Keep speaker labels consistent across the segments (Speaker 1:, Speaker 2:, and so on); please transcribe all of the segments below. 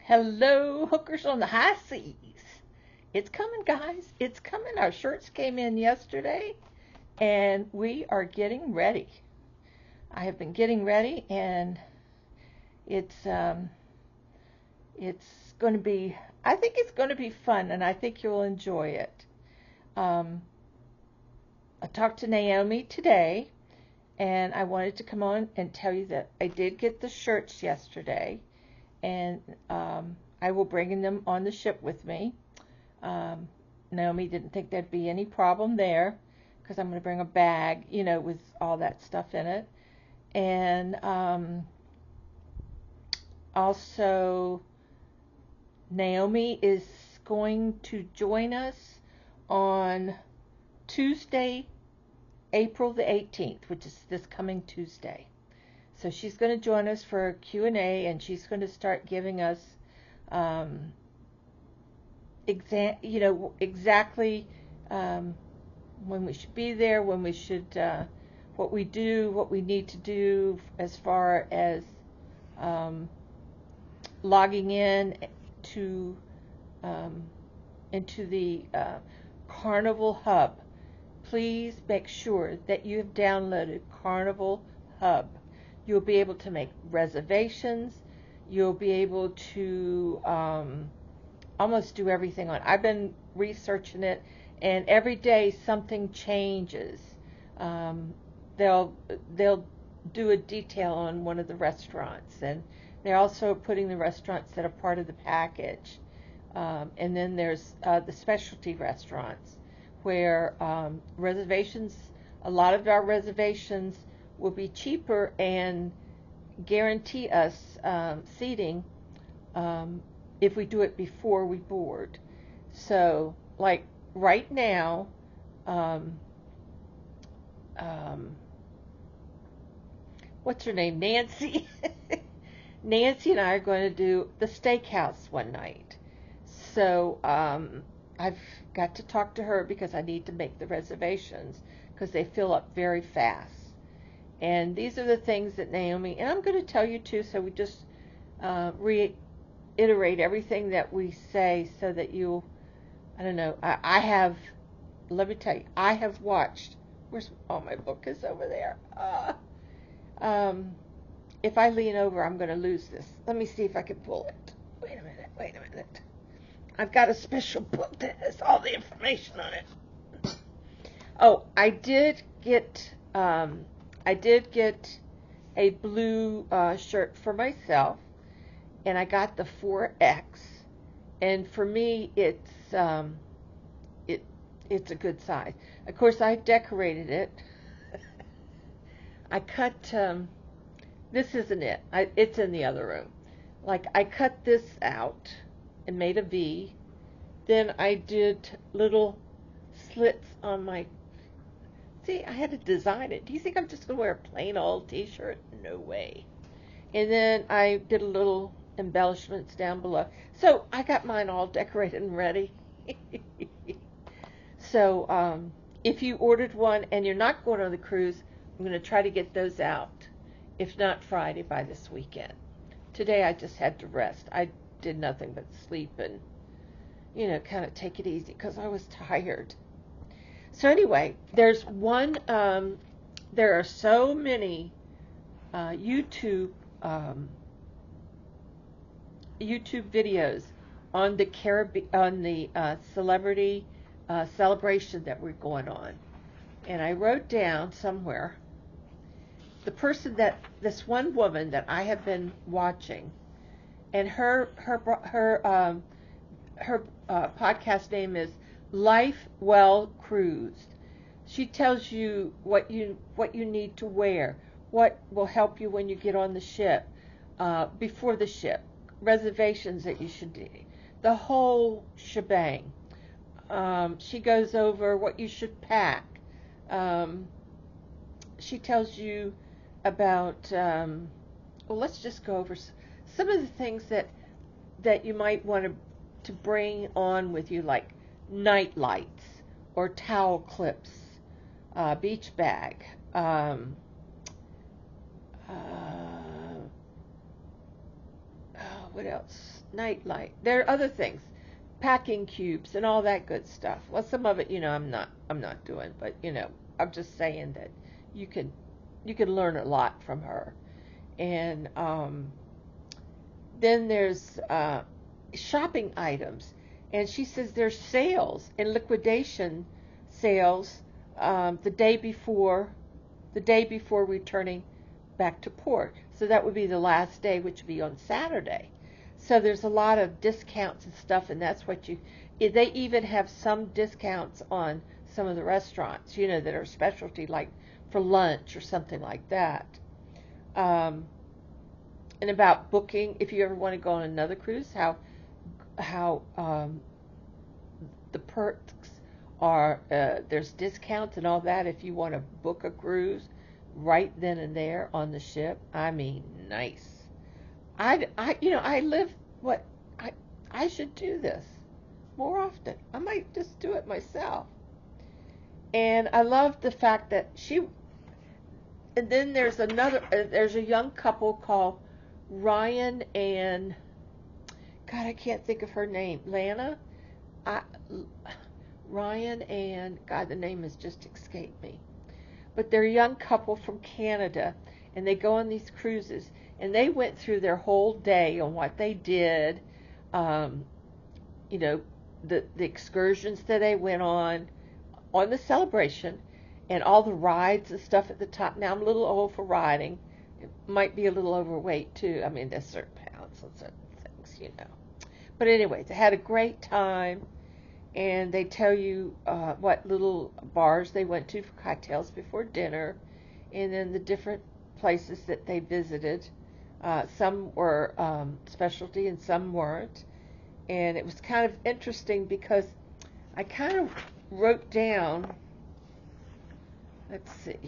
Speaker 1: Hello, hookers on the high seas. It's coming, guys. It's coming. Our shirts came in yesterday, and we are getting ready. I have been getting ready, and it's um, it's going to be. I think it's going to be fun, and I think you'll enjoy it. Um, I talked to Naomi today, and I wanted to come on and tell you that I did get the shirts yesterday, and I will bring them on the ship with me. Um, Naomi didn't think there'd be any problem there because I'm going to bring a bag, with all that stuff in it. And also, Naomi is going to join us on Tuesday, April the 18th, which is this coming Tuesday. So she's going to join us for a Q&A, and she's going to start giving us um, exactly when we should be there, when we should, what we do, what we need to do as far as um, logging in to into the Carnival Hub. Please make sure that you have downloaded Carnival Hub. You'll be able to make reservations. You'll be able to almost do everything on. I've been researching it, and every day something changes. Um, they'll do a detail on one of the restaurants, and they're also putting the restaurants that are part of the package. And then there's the specialty restaurants where reservations. A lot of our reservations will be cheaper and guarantee us seating if we do it before we board. So, like right now, um, um, what's her name? Nancy. Nancy and I are going to do the steakhouse one night. So, I've got to talk to her because I need to make the reservations because they fill up very fast. And these are the things that Naomi, and I'm going to tell you too, so we just reiterate everything that we say so that you, I don't know, I have, let me tell you, I have watched, my book is over there. Um, if I lean over, I'm going to lose this. Let me see if I can pull it. Wait a minute. I've got a special book that has all the information on it. Oh, I did get a blue shirt for myself, and I got the 4X. And for me, it's a good size. Of course, I decorated it. I cut. This isn't it. It's in the other room. Like I cut this out and made a V. Then I did little slits on my. See, I had to design it. Do you think I'm just going to wear a plain old t-shirt? No way. And then I did a little embellishments down below. So I got mine all decorated and ready. So if you ordered one and you're not going on the cruise, I'm going to try to get those out. If not Friday, by this weekend. Today I just had to rest. I did nothing but sleep and, kind of take it easy because I was tired. So anyway, there are so many YouTube videos on the celebrity celebration that we're going on, and I wrote down somewhere this one woman that I have been watching, and her podcast name is Life Well Cruised. She tells you what you need to wear, what will help you when you get on the ship, before the ship, reservations that you should do, the whole shebang. She goes over what you should pack. She tells you about. Well, let's just go over some of the things that you might want to bring on with you, like night lights or towel clips, beach bag, what else? nightlight. There are other things, packing cubes and all that good stuff. Well, some of it, I'm not doing, but I'm just saying that you can you can learn a lot from her. And then there's shopping items, and she says there's sales and liquidation sales the day before returning back to port. So that would be the last day, which would be on Saturday. So there's a lot of discounts and stuff, and that's what they even have some discounts on some of the restaurants, that are specialty, like for lunch or something like that. Um, and about booking, if you ever want to go on another cruise, how the perks are, there's discounts and all that if you want to book a cruise right then and there on the ship. I mean, nice. I live what I should do this more often. I might just do it myself. And I love the fact that and then there's a young couple called Ryan and, God, I can't think of her name. Lana? I, Ryan and, God, the name has just escaped me. But they're a young couple from Canada, and they go on these cruises, and they went through their whole day on what they did, um, you know, the excursions that they went on the Celebration, and all the rides and stuff at the top. Now, I'm a little old for riding. It might be a little overweight, too. I mean, there's certain pounds on certain things. But anyway, they had a great time, and they tell you what little bars they went to for cocktails before dinner, and then the different places that they visited. Some were specialty and some weren't. And it was kind of interesting because I kind of wrote down, let's see.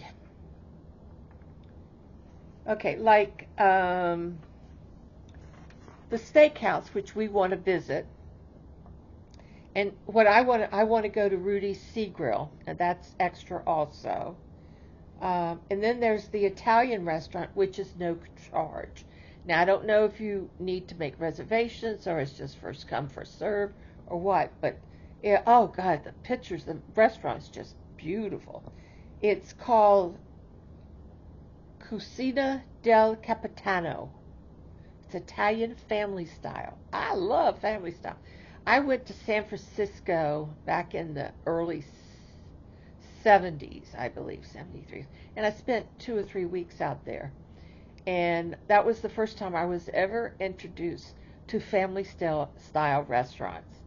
Speaker 1: Okay, like the steakhouse, which we want to visit. And what I want to go to Rudy's Sea Grill, and that's extra also. And then there's the Italian restaurant, which is no charge. Now, I don't know if you need to make reservations or it's just first come, first serve or what, but yeah, oh God, the pictures, the restaurant's just beautiful. It's called Cucina del Capitano. It's Italian family style. I love family style. I went to San Francisco back in the early 70s, I believe, 73, and I spent 2 or 3 weeks out there. And that was the first time I was ever introduced to family style restaurants.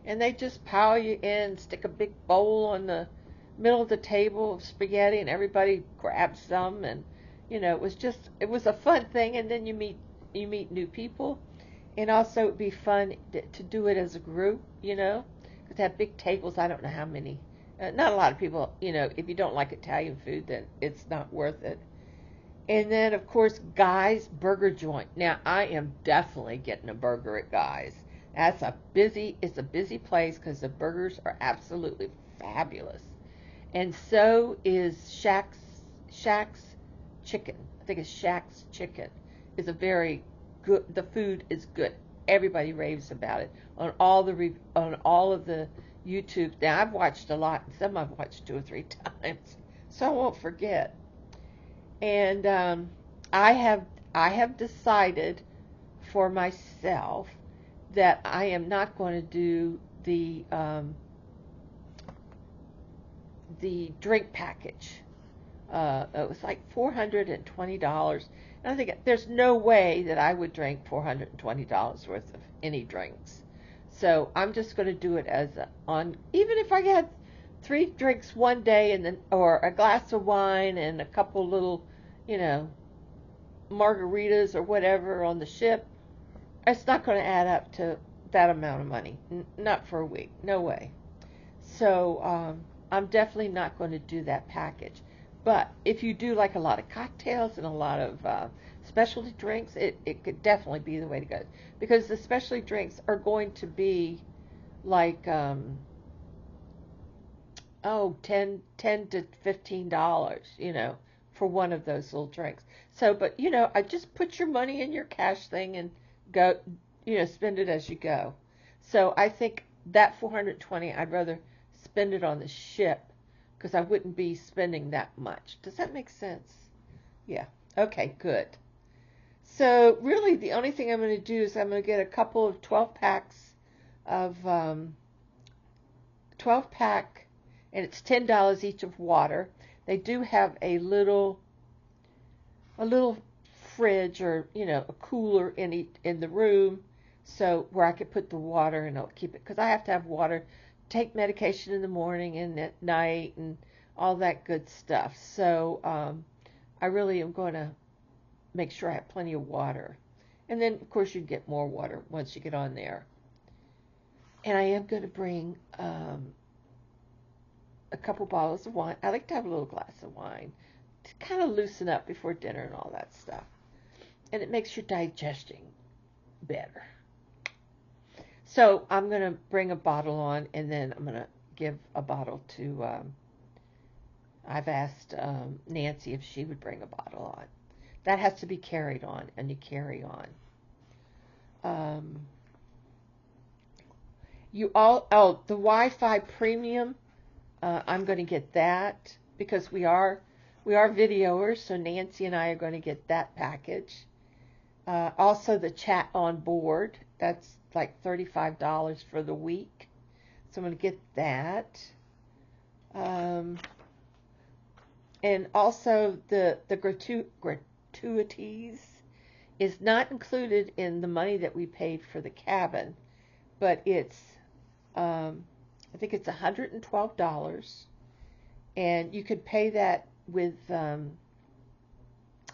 Speaker 1: And they just pile you in, stick a big bowl on the middle of the table of spaghetti, and everybody grabs some. And it was a fun thing. And then you meet new people, and also it'd be fun to do it as a group, because they have big tables. I don't know how many. Not a lot of people. If you don't like Italian food, then it's not worth it. And then, of course, Guy's Burger Joint. Now, I am definitely getting a burger at Guy's. It's a busy place because the burgers are absolutely fabulous. And so is Shack's Chicken. I think it's Shack's Chicken. Is a very good, the food is good. Everybody raves about it on all of the YouTube. Now, I've watched a lot, and some I've watched 2 or 3 times, so I won't forget. And I have decided for myself that I am not going to do the drink package. It was like $420, and I think there's no way that I would drink $420 worth of any drinks. So I'm just going to do it even if I had 3 drinks one day, and then or a glass of wine and a couple little, margaritas or whatever on the ship. It's not going to add up to that amount of money. Not for a week. No way. So I'm definitely not going to do that package. But if you do like a lot of cocktails and a lot of specialty drinks, it could definitely be the way to go. Because the specialty drinks are going to be like, $10 to $15, for one of those little drinks. So, but, I just put your money in your cash thing and go spend it as you go. So I think that 420, I'd rather spend it on the ship because I wouldn't be spending that much. Does that make sense? Yeah. Okay, good. So really the only thing I'm going to do is I'm going to get a couple of 12 packs of 12 pack, and it's $10 each of water. They do have a little fridge, or a cooler in the room, so where I could put the water and I'll keep it, because I have to have water, take medication in the morning and at night and all that good stuff. So I really am going to make sure I have plenty of water, and then of course you get more water once you get on there. And I am going to bring a couple bottles of wine. I like to have a little glass of wine to kind of loosen up before dinner and all that stuff. And it makes your digestion better. So I'm going to bring a bottle on, and then I'm going to give a bottle to, I've asked Nancy if she would bring a bottle on. That has to be carried on, and you carry on. The Wi-Fi premium, I'm going to get that because we are videoers, so Nancy and I are going to get that package. Also the chat on board, that's like $35 for the week, so I'm going to get that. And also the gratuities is not included in the money that we paid for the cabin, but it's I think it's $112, and you could pay that with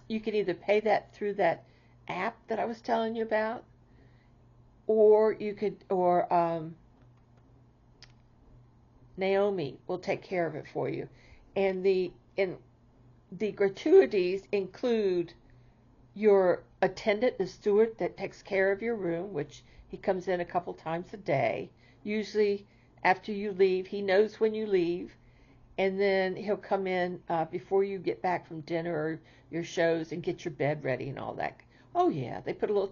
Speaker 1: you could either pay that through that app that I was telling you about, or Naomi will take care of it for you. And the gratuities include your attendant, the steward that takes care of your room, which he comes in a couple times a day. Usually after you leave, he knows when you leave, and then he'll come in before you get back from dinner or your shows and get your bed ready and all that. Oh yeah, they put a little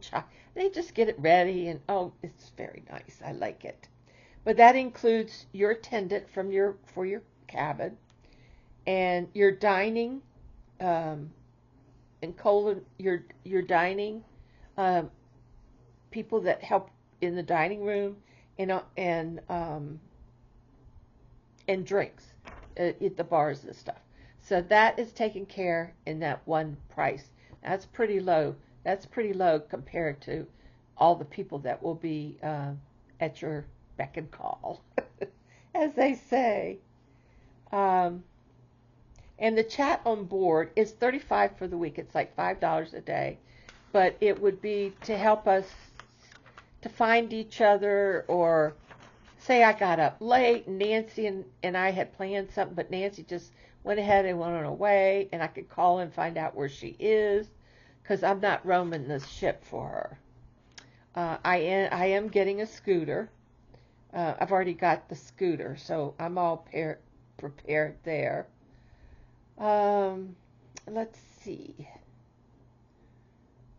Speaker 1: they just get it ready, and oh, it's very nice. I like it. But that includes your attendant for your cabin, and your dining, and your dining people that help in the dining room, and drinks at the bars and stuff. So that is taken care in that one price. That's pretty low. That's pretty low compared to all the people that will be at your beck and call, as they say. And the chat on board is $35 for the week. It's like $5 a day, but it would be to help us to find each other, or say I got up late and Nancy and I had planned something, but Nancy just went ahead and went on her way, and I could call and find out where she is, because I'm not roaming the ship for her. I am getting a scooter. I've already got the scooter, so I'm all prepared there. Let's see.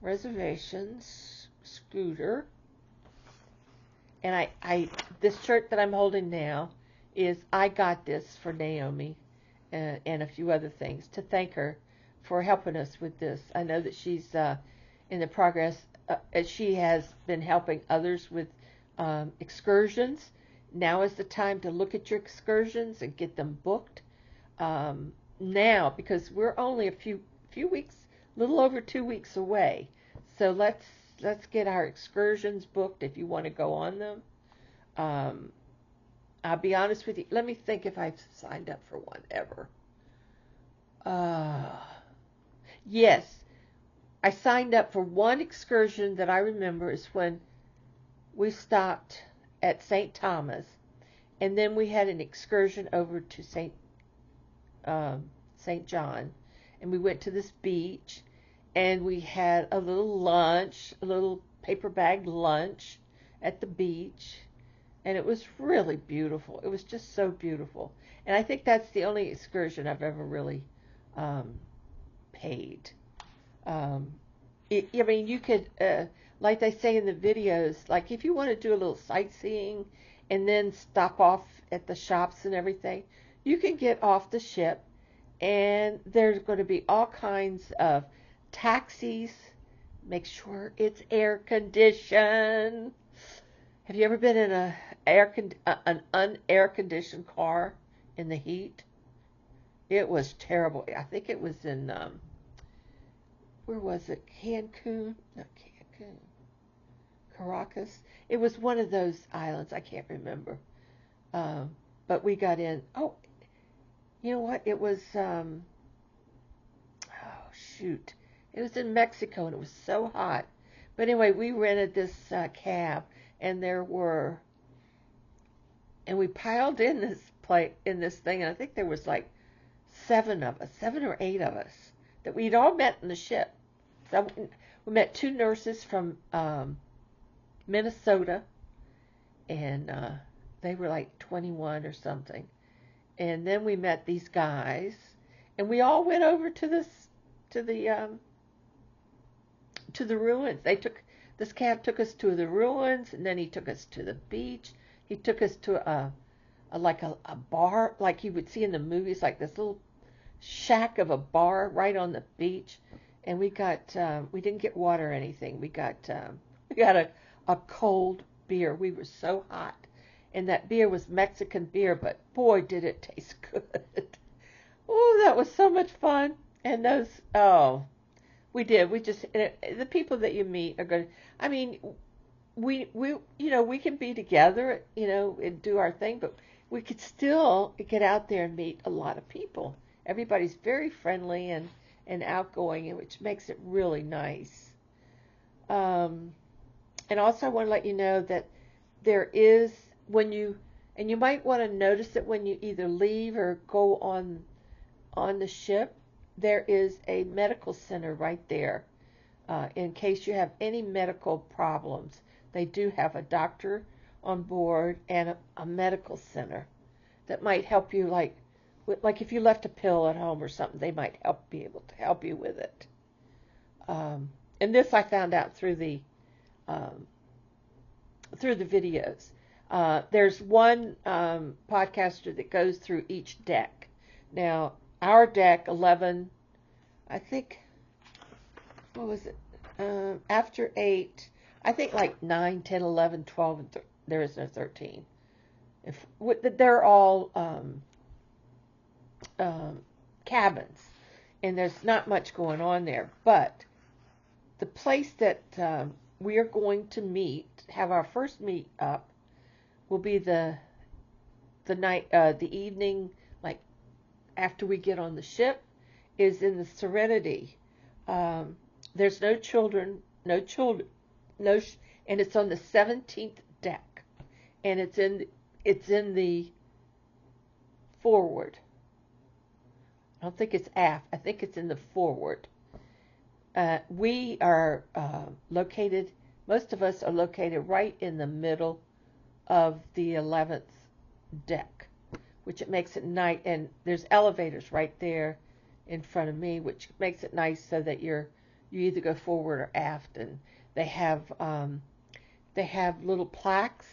Speaker 1: Reservations, scooter. And this shirt that I'm holding now is I got this for Naomi, and a few other things, to thank her for helping us with this. I know that she's in the progress, as she has been helping others with excursions. Now is the time to look at your excursions and get them booked. Now, because we're only a few weeks, little over 2 weeks away. So let's get our excursions booked if you want to go on them. I'll be honest with you. Let me think if I've signed up for one ever. Yes, I signed up for one excursion that I remember is when we stopped at St. Thomas, and then we had an excursion over to St. John, and we went to this beach, and we had a little lunch, a little paper bag lunch at the beach, and it was really beautiful. It was just so beautiful, and I think that's the only excursion I've ever really paid. I mean, you could, like they say in the videos, like if you want to do a little sightseeing and then stop off at the shops and everything, you can get off the ship and there's going to be all kinds of taxis. Make sure it's air conditioned. Have you ever been in an unair conditioned car in the heat? It was terrible. I think it was in where was it? Cancun? Not Cancun. Caracas. It was one of those islands. I can't remember. But we got in. Oh, you know what? It was. Oh shoot! It was in Mexico, and it was so hot. But anyway, we rented this cab, and we piled in this thing, and I think there was like 7 or 8 of us that we'd all met in the ship. So we met 2 nurses from Minnesota, and they were like 21 or something. And then we met these guys, and we all went over to the ruins. This cab took us to the ruins, and then he took us to the beach. He took us to a bar, like you would see in the movies, like this little shack of a bar right on the beach. And we didn't get water or anything. We got a cold beer. We were so hot. And that beer was Mexican beer, but boy, did it taste good. Oh, that was so much fun. And we did. The people that you meet are good. I mean, we can be together, and do our thing, but we could still get out there and meet a lot of people. Everybody's very friendly and outgoing, which makes it really nice. And also I want to let you know that there is, and you might want to notice it when you either leave or go on the ship, there is a medical center right there. In case you have any medical problems, they do have a doctor on board and a medical center that might help you, like if you left a pill at home or something, they might be able to help you with it. And this I found out through the videos. There's one podcaster that goes through each deck. Now, our deck 11, I think, what was it? After 8, I think like 9, 10, 11, 12, and there is no 13. They're all cabins, and there's not much going on there. But the place that we are going to have our first meet up, will be the evening, like after we get on the ship, is in the Serenity. There's no children, and it's on the 17th deck, and it's in the forward. I don't think it's aft. I think it's in the forward. We are located. Most of us are located right in the middle of the 11th deck, which it makes it nice. And there's elevators right there in front of me, which makes it nice so that you either go forward or aft. And they have little plaques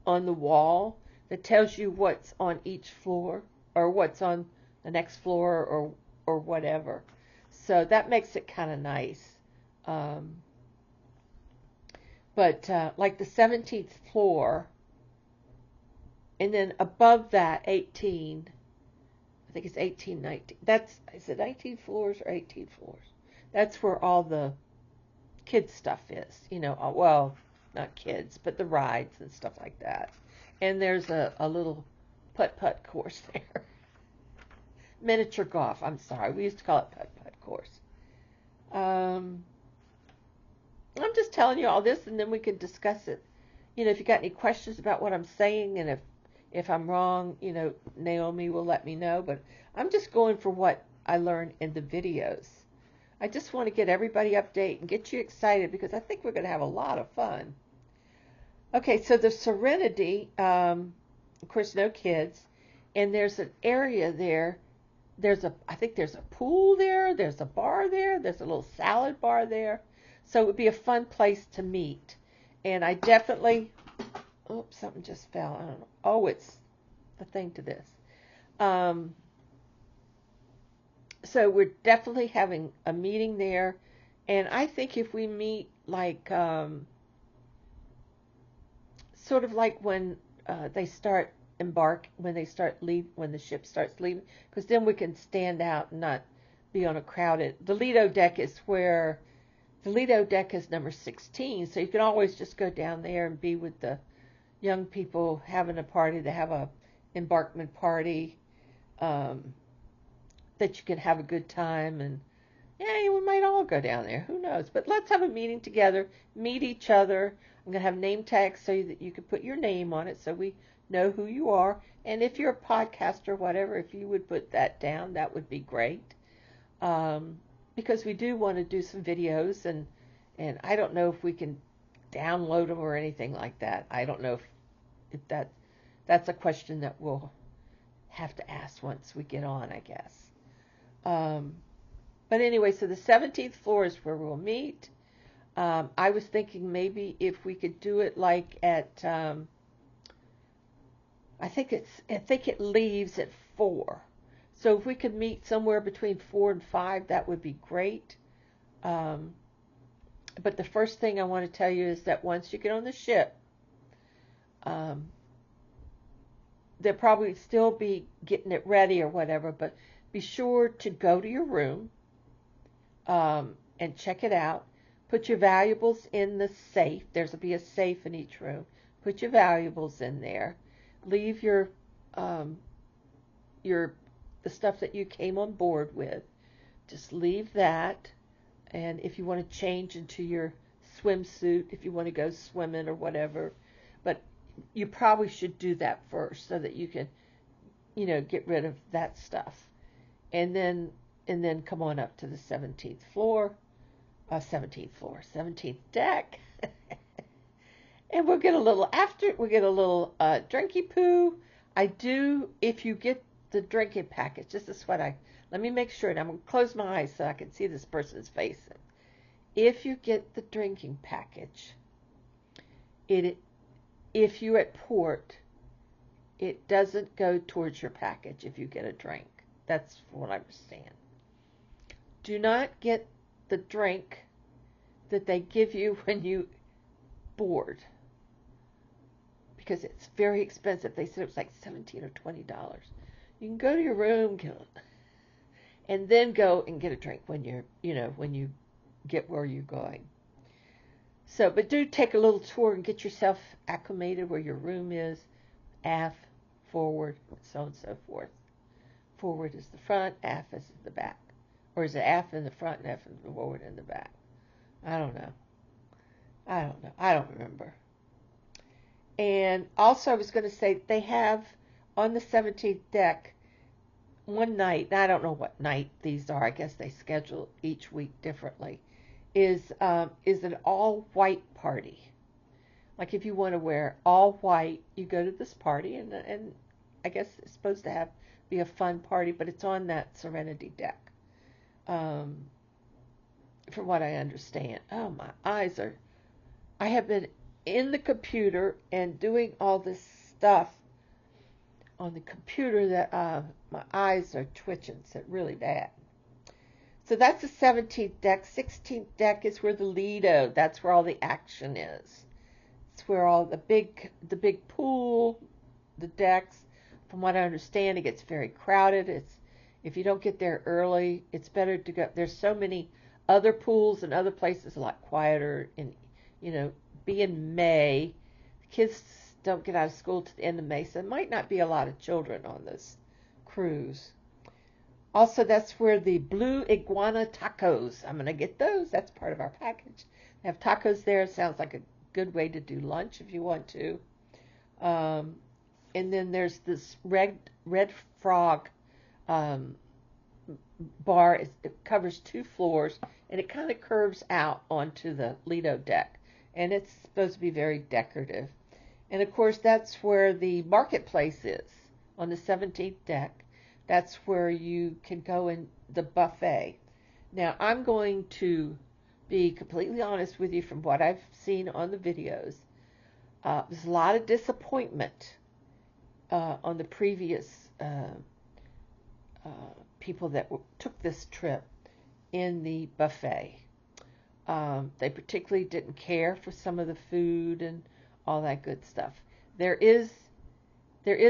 Speaker 1: on the wall that tells you what's on each floor, or what's on the next floor, or whatever. So that makes it kind of nice. But like the 17th floor, and then above that 18, I think it's 18, 19. Is it 19 floors or 18 floors? That's where all the kids stuff is. Well, not kids, but the rides and stuff like that. And there's a little putt-putt course there. Miniature golf, I'm sorry. We used to call it putt-putt course. I'm just telling you all this, and then we can discuss it. If you got any questions about what I'm saying, and if I'm wrong, Naomi will let me know. But I'm just going for what I learned in the videos. I just want to get everybody updated and get you excited, because I think we're going to have a lot of fun. Okay, so the Serenity, of course, no kids, and there's an area there. I think there's a pool there. There's a bar there. There's a little salad bar there. So it would be a fun place to meet. And I definitely, oops, something just fell. I don't know. Oh, it's the thing to this. Um, so we're definitely having a meeting there. And I think if we meet like, sort of like when they start when they start leave, when the ship starts leaving, because then we can stand out and not be on a crowded. The Lido deck is where the Lido deck is number 16, so you can always just go down there and be with the young people having a party. They have a embarkment party um, that you can have a good time, and yeah, we might all go down there. Who knows? But let's have a meeting together, meet each other. I'm going to have name tags so that you can put your name on it so we know who you are. And if you're a podcaster or whatever, if you would put that down, that would be great. Because we do want to do some videos, and I don't know if we can download them or anything like that. I don't know if that's a question that we'll have to ask once we get on, I guess. But anyway, so the 17th floor is where we'll meet. I was thinking maybe if we could do it like at, I think it leaves at 4. So if we could meet somewhere between 4 and 5, that would be great. But the first thing I want to tell you is that once you get on the ship, they'll probably still be getting it ready or whatever, but be sure to go to your room and check it out. Put your valuables in the safe. There'll be a safe in each room. Put your valuables in there. Leave the stuff that you came on board with. Just leave that. And if you want to change into your swimsuit, if you want to go swimming or whatever, but you probably should do that first so that you can, get rid of that stuff. And then come on up to the 17th floor. 17th deck. And we'll get a little drinky poo. If you get the drinking package, this is what let me make sure, and I'm going to close my eyes so I can see this person's face. If you get the drinking package, if you're at port, it doesn't go towards your package if you get a drink. That's what I understand. Do not get the drink that they give you when you board, because it's very expensive. They said it was like $17 or $20. You can go to your room and then go and get a drink when when you get where you're going. So, but do take a little tour and get yourself acclimated where your room is, aft, forward, so on and so forth. Forward is the front, aft is the back. Or is it aft in the front and aft in the forward and the back? I don't know. I don't remember. And also I was going to say, they have on the 17th deck one night, and I don't know what night these are, I guess they schedule each week differently, is an all-white party. Like if you want to wear all white, you go to this party, and I guess it's supposed to be a fun party, but it's on that Serenity deck. From what I understand. Oh, my eyes I have been in the computer and doing all this stuff on the computer that my eyes are twitching. It's really bad. So that's the 17th deck. 16th deck is where the Lido, that's where all the action is. It's where all the big pool, the decks. From what I understand, it gets very crowded. If you don't get there early, it's better to go. There's so many other pools and other places a lot quieter. And, be in May. The kids don't get out of school to the end of May, so there might not be a lot of children on this cruise. Also, that's where the Blue Iguana tacos, I'm going to get those. That's part of our package. They have tacos there. It sounds like a good way to do lunch if you want to. And then there's this Red Frog bar. It covers 2 floors, and it kind of curves out onto the Lido deck. And it's supposed to be very decorative. And of course, that's where the marketplace is, on the 17th deck. That's where you can go in the buffet. Now, I'm going to be completely honest with you from what I've seen on the videos. There's a lot of disappointment on the previous people that took this trip in the buffet. They particularly didn't care for some of the food and all that good stuff. There is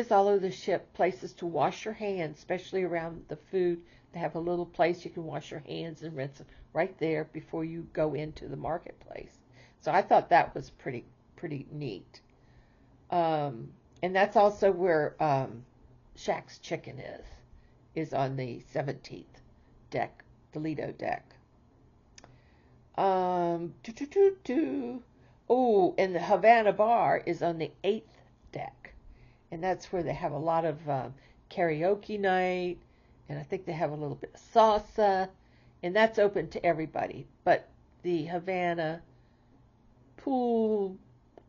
Speaker 1: all over the ship places to wash your hands, especially around the food. They have a little place you can wash your hands and rinse right there before you go into the marketplace. So I thought that was pretty neat. And that's also where Shaq's Chicken is on the 17th deck, the Lido deck. Oh, and the Havana Bar is on the 8th deck. And that's where they have a lot of karaoke night, and I think they have a little bit of salsa, and that's open to everybody. But the Havana pool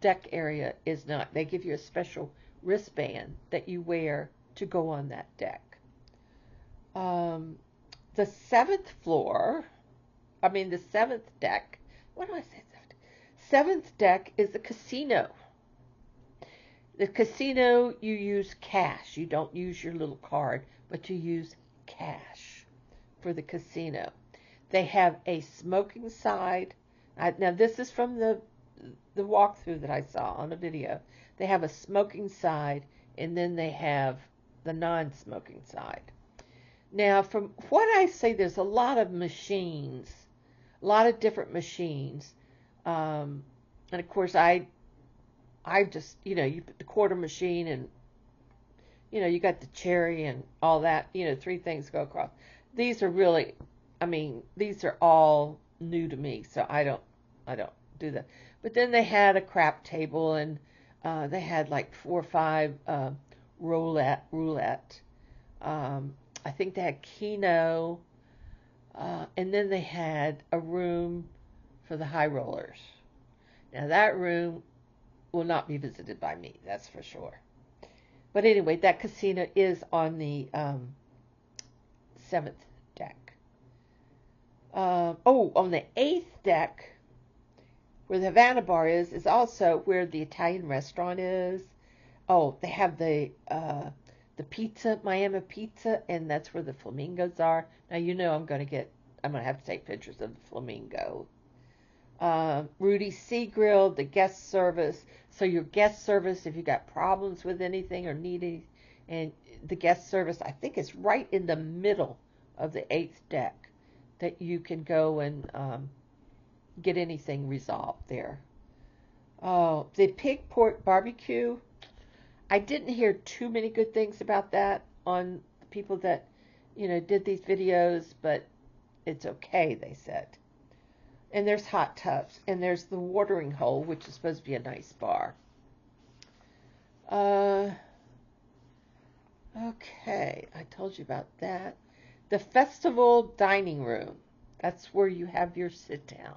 Speaker 1: deck area is not. They give you a special wristband that you wear to go on that deck. The 7th deck, what do I say? 7th deck is the casino. The casino, you use cash. You don't use your little card, but you use cash for the casino. They have a smoking side. Now, this is from the walkthrough that I saw on a video. They have a smoking side, and then they have the non-smoking side. Now, from what I say, there's a lot of machines, a lot of different machines. And, of course, I just, you put the quarter machine and, you got the cherry and all that, 3 things go across. These are really, these are all new to me, so I don't do that. But then they had a crap table, and they had like 4 or 5 roulette. I think they had Keno, and then they had a room for the high rollers. Now that room will not be visited by me, that's for sure. But anyway, that casino is on the 7th deck. On the 8th deck, where the Havana Bar is also where the Italian restaurant is. Oh, they have the pizza, Miami pizza, and that's where the flamingos are. Now I'm going to have to take pictures of the flamingo. Rudy's Sea Grill, the guest service. So your guest service, if you got problems with anything or need any, and the guest service, I think is right in the middle of the 8th deck, that you can go and get anything resolved there. Oh, the pig pork barbecue. I didn't hear too many good things about that on the people that, did these videos, but it's okay, they said. And there's hot tubs, and there's the watering hole, which is supposed to be a nice bar. Okay, I told you about that. The festival dining room, that's where you have your sit down.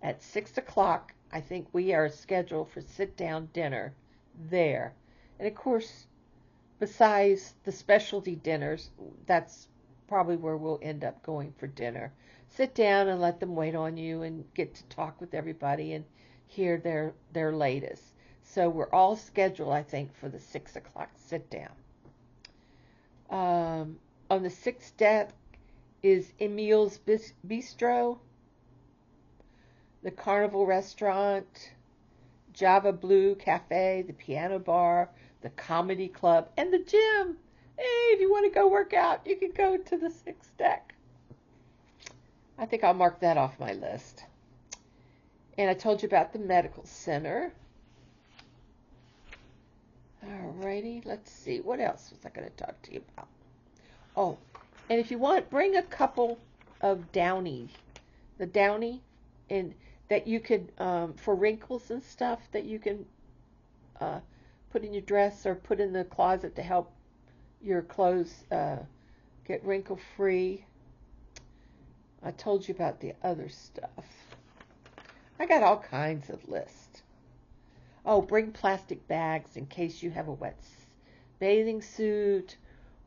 Speaker 1: At 6 o'clock, I think we are scheduled for sit-down dinner there. And of course, besides the specialty dinners, that's probably where we'll end up going for dinner. Sit down and let them wait on you and get to talk with everybody and hear their latest. So we're all scheduled, I think, for the 6 o'clock sit-down. On the 6th deck is Emil's Bistro, the Carnival Restaurant, Java Blue Cafe, the Piano Bar, the Comedy Club, and the gym. Hey, if you want to go work out, you can go to the 6th deck. I think I'll mark that off my list. And I told you about the medical center. Alrighty, let's see. What else was I going to talk to you about? Oh, and if you want, bring a couple of Downy. The Downy, and that you could, for wrinkles and stuff, that you can put in your dress or put in the closet to help your clothes get wrinkle-free. I told you about the other stuff. I got all kinds of lists. Oh, bring plastic bags in case you have a wet bathing suit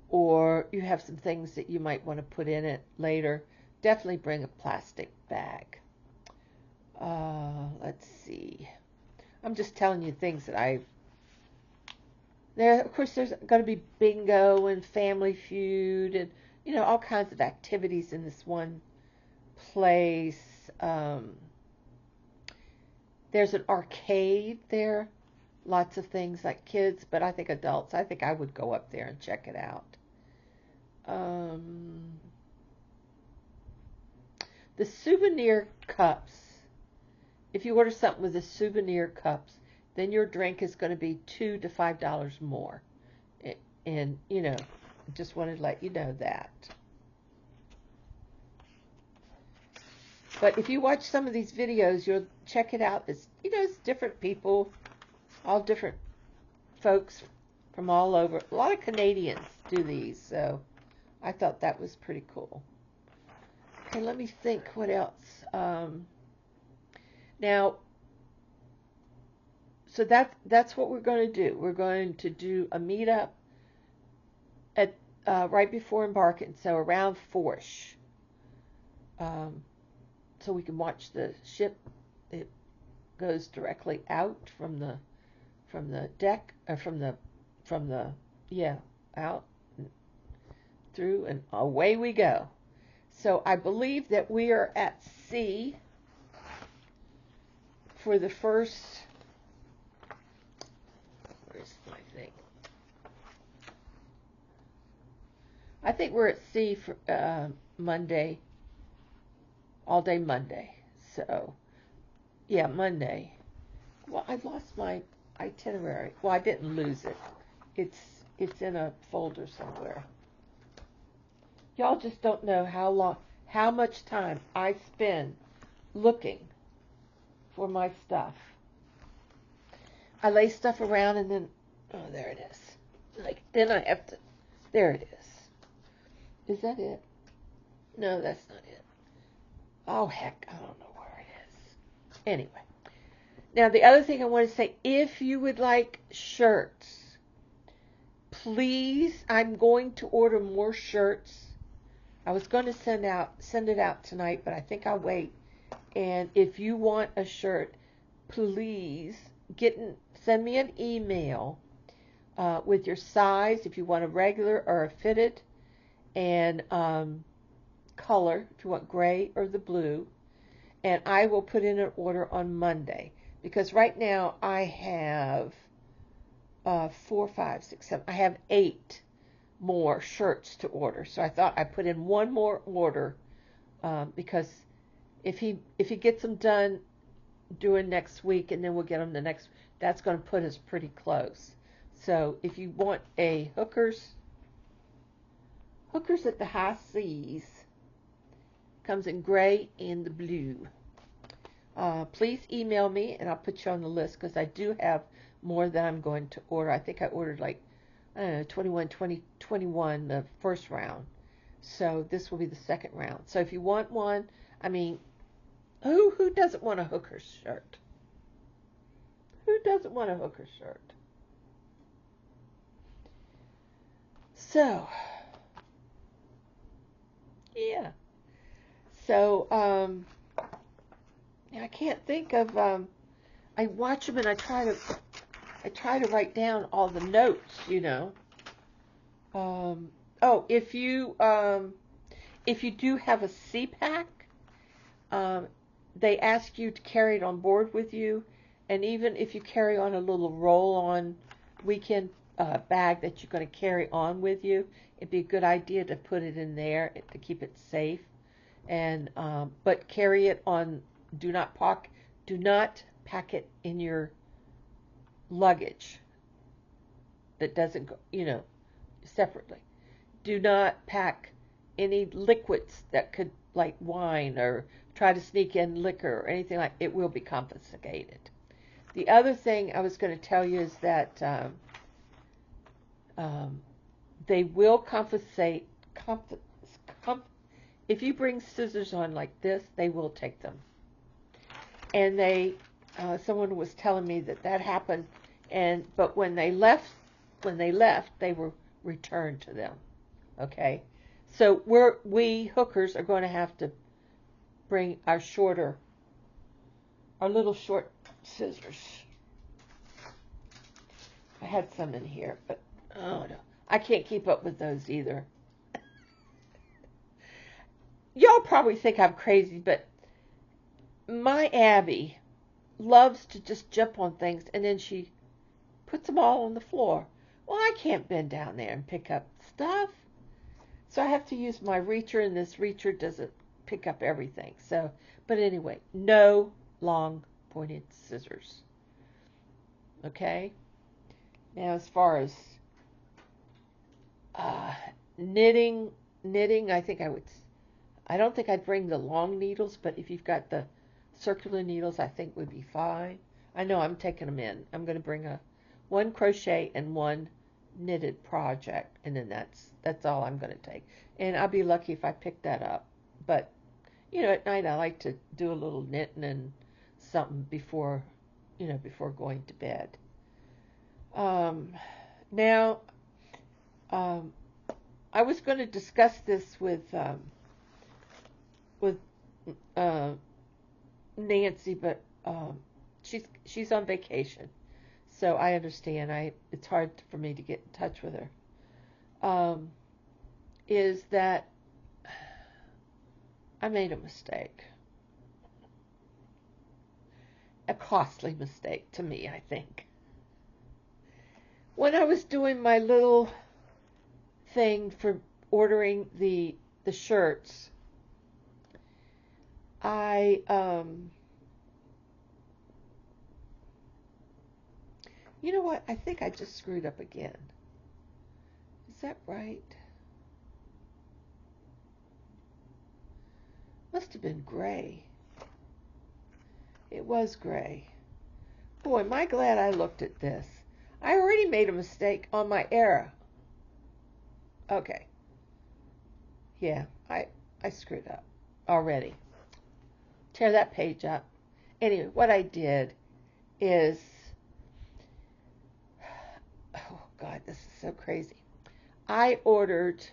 Speaker 1: or you have some things that you might want to put in it later. Definitely bring a plastic bag. Let's see. I'm just telling you things that I've. There, of course, there's going to be bingo and Family Feud and all kinds of activities in this one place. There's an arcade there, lots of things like kids, but I think adults. I think I would go up there and check it out. The souvenir cups. If you order something with the souvenir cups, then your drink is going to be $2 to $5 more. And, just wanted to let you know that. But if you watch some of these videos, you'll check it out. It's different people, all different folks from all over. A lot of Canadians do these, so I thought that was pretty cool. Okay, let me think what else. Now, so that's what we're going to do. We're going to do a meetup at right before embarking, so around 4ish. So we can watch the ship. It goes directly out from the deck, or from the out and through, and away we go. So I believe that we are at sea for the first. Where's my thing? I think we're at sea for Monday. All day Monday. So, yeah, Monday. Well, I lost my itinerary. Well, I didn't lose it. It's in a folder somewhere. Y'all just don't know how much time I spend looking for my stuff. I lay stuff around and then, oh, there it is. Then I have to, there it is. Is that it? No, that's not it. Oh, heck, I don't know where it is. Anyway. Now, the other thing I want to say, if you would like shirts, please, I'm going to order more shirts. I was going to send it out tonight, but I think I'll wait. And if you want a shirt, please send me an email with your size, if you want a regular or a fitted, and color, if you want gray or the blue, and I will put in an order on Monday, because right now I have 4, 5, 6, 7, I have 8 more shirts to order. So I thought I'd put in one more order, because if he gets them done during next week, and then we'll get them the next, that's going to put us pretty close. So if you want a hookers at the high seas, comes in gray and the blue. Please email me and I'll put you on the list, because I do have more that I'm going to order. I think I ordered 21 the first round. So this will be the second round. So if you want one, I mean, who doesn't want a hooker shirt? Who doesn't want a hooker shirt? So, yeah. So, I can't think of, I watch them and I try to write down all the notes, if you do have a CPAC, they ask you to carry it on board with you, and even if you carry on a little roll-on weekend bag that you're going to carry on with you, it'd be a good idea to put it in there to keep it safe. And but carry it on. Do not pack it in your luggage that doesn't go, separately. Do not pack any liquids that could, like wine, or try to sneak in liquor or anything like. It will be confiscated. The other thing I was going to tell you is that they will confiscate. If you bring scissors on like this, they will take them. And someone was telling me that happened, but when they left, they were returned to them. Okay, so we hookers are going to have to bring our shorter our little short scissors. I had some in here, but oh no, I can't keep up with those either. Y'all probably think I'm crazy, but my Abby loves to just jump on things and then she puts them all on the floor. Well, I can't bend down there and pick up stuff. So I have to use my reacher, and this reacher doesn't pick up everything. So, but anyway, no long pointed scissors. Okay? Now, as far as knitting, I don't think I'd bring the long needles, but if you've got the circular needles, I think would be fine. I know I'm taking them in. I'm going to bring one crochet and one knitted project, and then that's all I'm going to take. And I'll be lucky if I pick that up. But at night I like to do a little knitting and something before going to bed. Now, I was going to discuss this with Nancy, but she's on vacation. So I understand. It's hard for me to get in touch with her. Is that I made a mistake. A costly mistake to me, I think. When I was doing my little thing for ordering the shirts, you know what? I think I just screwed up again. Is that right? Must have been gray. It was gray. Boy, am I glad I looked at this. I already made a mistake on my error. Okay. Yeah, I screwed up already. Tear that page up. Anyway, what I did is, oh God, this is so crazy. I ordered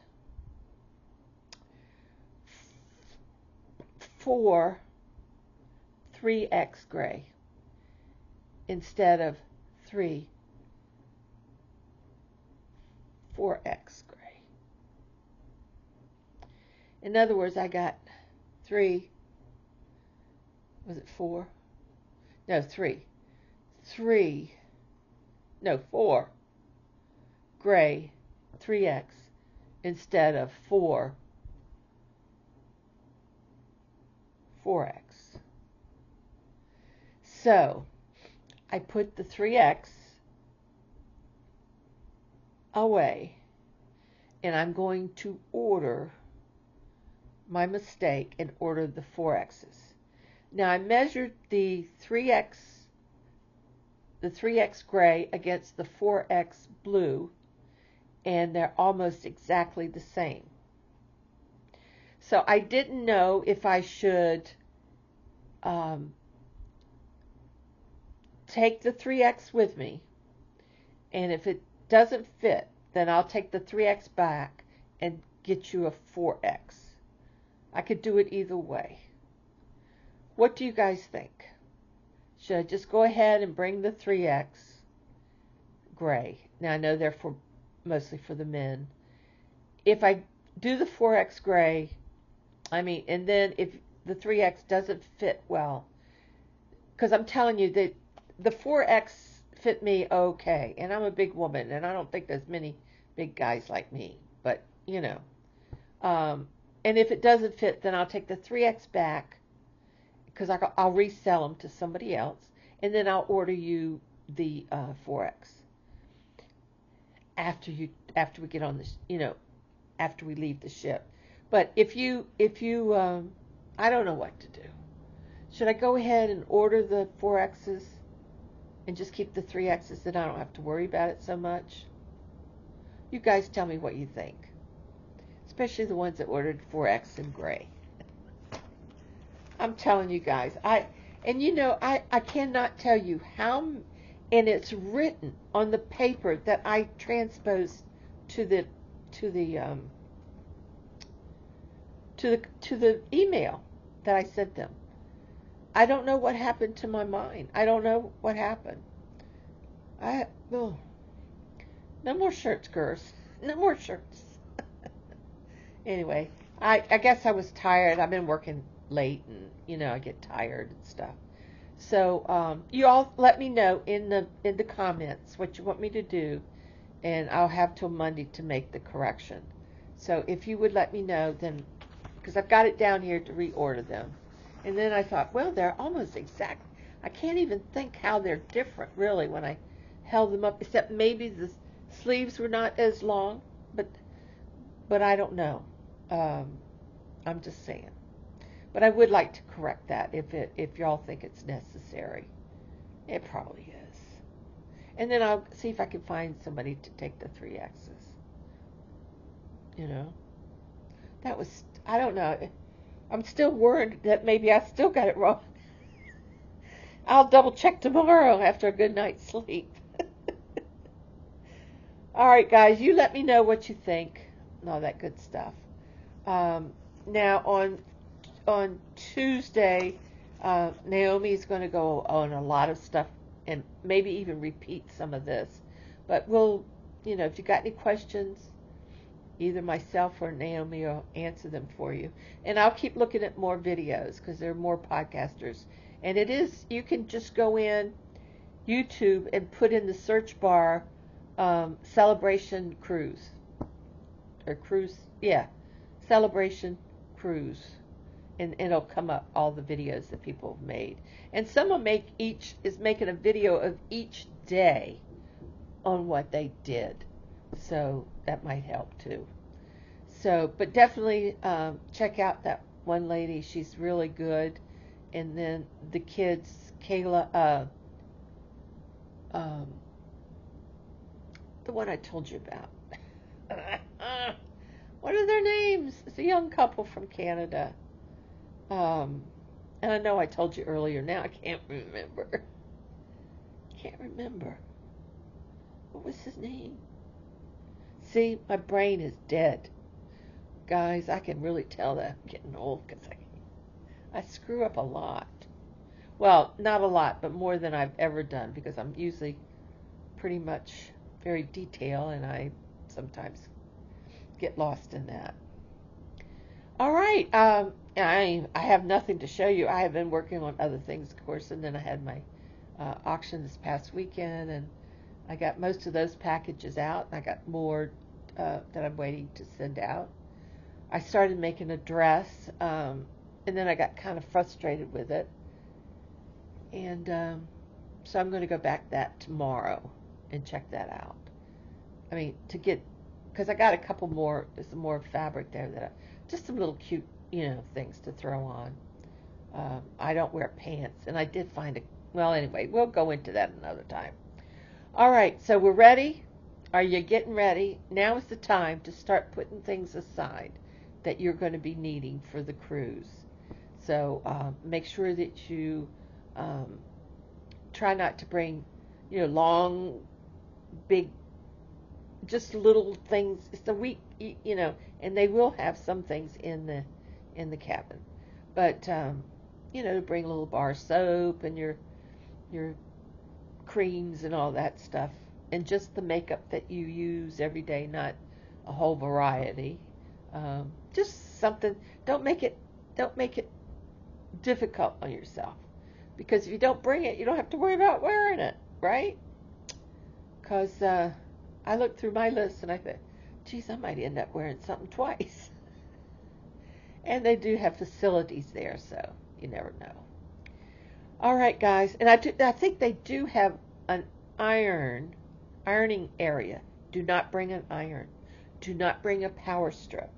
Speaker 1: 4 3X gray instead of 3 4X gray. In other words, I got 3, was it 4? No, 3. 4 gray 3X instead of 4 4X. So I put the 3X away, and I'm going to order my mistake and order the 4X's. Now I measured the 3X gray against the 4X blue, and they're almost exactly the same. So I didn't know if I should take the 3X with me, and if it doesn't fit, then I'll take the 3X back and get you a 4X. I could do it either way. What do you guys think? Should I just go ahead and bring the 3X gray? Now I know they're mostly for the men. If I do the 4X gray, and then if the 3X doesn't fit well, because I'm telling you that the 4X fit me okay, and I'm a big woman, and I don't think there's many big guys like me, but and if it doesn't fit, then I'll take the 3X back, because I'll resell them to somebody else, and then I'll order you the 4X after we get on this, after we leave the ship. But if you I don't know what to do. Should I go ahead and order the 4X's and just keep the 3X's, then I don't have to worry about it so much? You guys tell me what you think. Especially the ones that ordered 4X in gray. I'm telling you guys, I cannot tell you how, and it's written on the paper that I transposed to the email that I sent them. I don't know what happened to my mind. I don't know what happened. Oh, no more shirts, girls. No more shirts. Anyway, I guess I was tired. I've been working late, and I get tired and stuff. So you all let me know in the comments what you want me to do, and I'll have till Monday to make the correction. So if you would let me know, then because I've got it down here to reorder them, and then I thought, well, they're almost exact. I can't even think how they're different really when I held them up, except maybe the sleeves were not as long, but I don't know. I'm just saying. But I would like to correct that if y'all think it's necessary. It probably is. And then I'll see if I can find somebody to take the 3X's. That was, I don't know. I'm still worried that maybe I still got it wrong. I'll double check tomorrow after a good night's sleep. All right, guys, you let me know what you think and all that good stuff. Now on Tuesday, Naomi's going to go on a lot of stuff and maybe even repeat some of this. But we'll, if you got any questions, either myself or Naomi will answer them for you. And I'll keep looking at more videos because there are more podcasters. And you can just go in YouTube and put in the search bar Celebration Cruise. Or Cruise, yeah, Celebration Cruise. And it'll come up all the videos that people have made. And someone is making a video of each day on what they did. So that might help too. So, but definitely check out that one lady. She's really good. And then the kids, Kayla, the one I told you about. What are their names? It's a young couple from Canada. And I know I told you earlier. Now I can't remember. What was his name? See, my brain is dead. Guys, I can really tell that I'm getting old because I screw up a lot. Well, not a lot, but more than I've ever done because I'm usually pretty much very detailed and I sometimes get lost in that. All right. I have nothing to show you. I have been working on other things, of course, and then I had my auction this past weekend, and I got most of those packages out, and I got more that I'm waiting to send out. I started making a dress, and then I got kind of frustrated with it, and so I'm going to go back that tomorrow and check that out. I mean, because I got a couple more, there's some more fabric there just some little cute, things to throw on. I don't wear pants, and I did find well, anyway, we'll go into that another time. All right, so we're ready. Are you getting ready? Now is the time to start putting things aside that you're going to be needing for the cruise. So make sure that you try not to bring, long, big, just little things. It's a week, and they will have some things in the cabin, but to bring a little bar soap and your creams and all that stuff, and just the makeup that you use every day, not a whole variety. Just something. Don't make it difficult on yourself, because if you don't bring it, you don't have to worry about wearing it, right? Because I looked through my list and I thought, geez, I might end up wearing something twice. And they do have facilities there, so you never know. All right, guys, and I think they do have an ironing area. Do not bring an iron. Do not bring a power strip.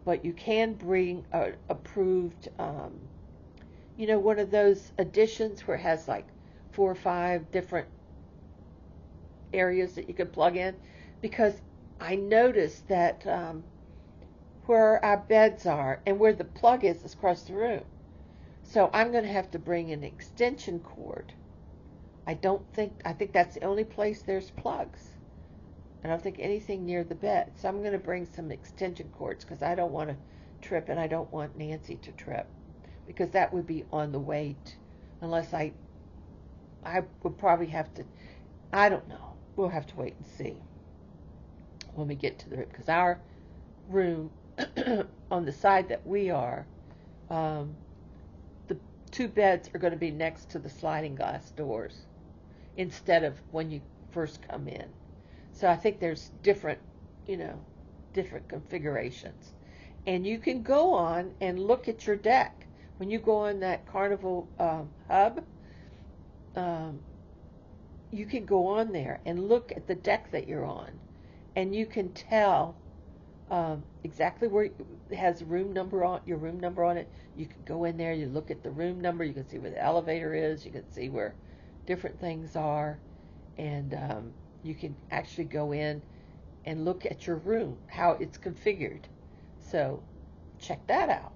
Speaker 1: But you can bring a approved, one of those additions where it has like 4 or 5 different areas that you can plug in, because I noticed that where our beds are and where the plug is across the room. So I'm going to have to bring an extension cord. I think that's the only place there's plugs. I don't think anything near the bed. So I'm going to bring some extension cords because I don't want to trip and I don't want Nancy to trip. because that would be on the way unless I would probably have to, I don't know. We'll have to wait and see when we get to the room, because our room on the side that we are, the two beds are going to be next to the sliding glass doors instead of when you first come in. So I think there's different, different configurations. And you can go on and look at your deck. When you go on that Carnival hub, you can go on there and look at the deck that you're on. And you can tell exactly where it has room number on your room number on it. You can go in there, you look at the room number, you can see where the elevator is, you can see where different things are, and you can actually go in and look at your room, how it's configured. So check that out.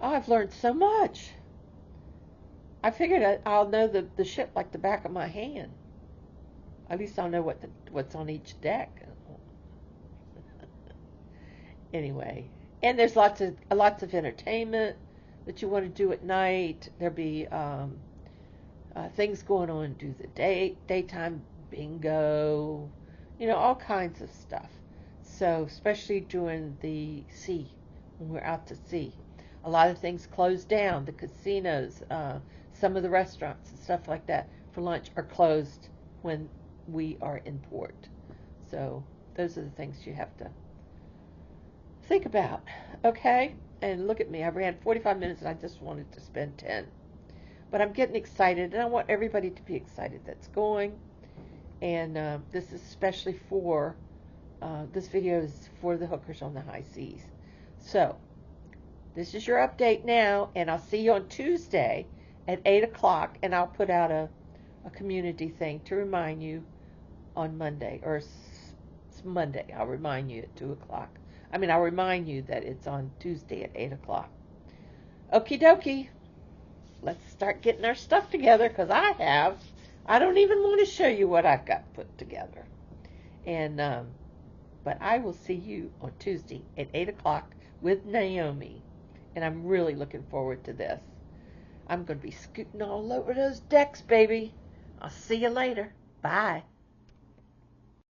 Speaker 1: Oh, I've learned so much. I figured I'll know the ship like the back of my hand. At least I'll know what's on each deck. Anyway, and there's lots of entertainment that you want to do at night. There'll be things going on. Do the daytime bingo, all kinds of stuff. So especially during the sea, when we're out to sea, a lot of things close down. The casinos, some of the restaurants and stuff like that for lunch are closed when we are in port. So those are the things you have to think about. Okay? And look at me. I ran 45 minutes and I just wanted to spend 10. But I'm getting excited, and I want everybody to be excited that's going. And this is especially for, this video is for the hookers on the high seas. So, this is your update now, and I'll see you on Tuesday at 8 o'clock, and I'll put out a community thing to remind you on Monday, or it's Monday. I'll remind you at 2 o'clock. I'll remind you that it's on Tuesday at 8 o'clock. Okie dokie. Let's start getting our stuff together, because I don't even want to show you what I've got put together. And, but I will see you on Tuesday at 8 o'clock with Naomi. And I'm really looking forward to this. I'm going to be scooting all over those decks, baby. I'll see you later. Bye.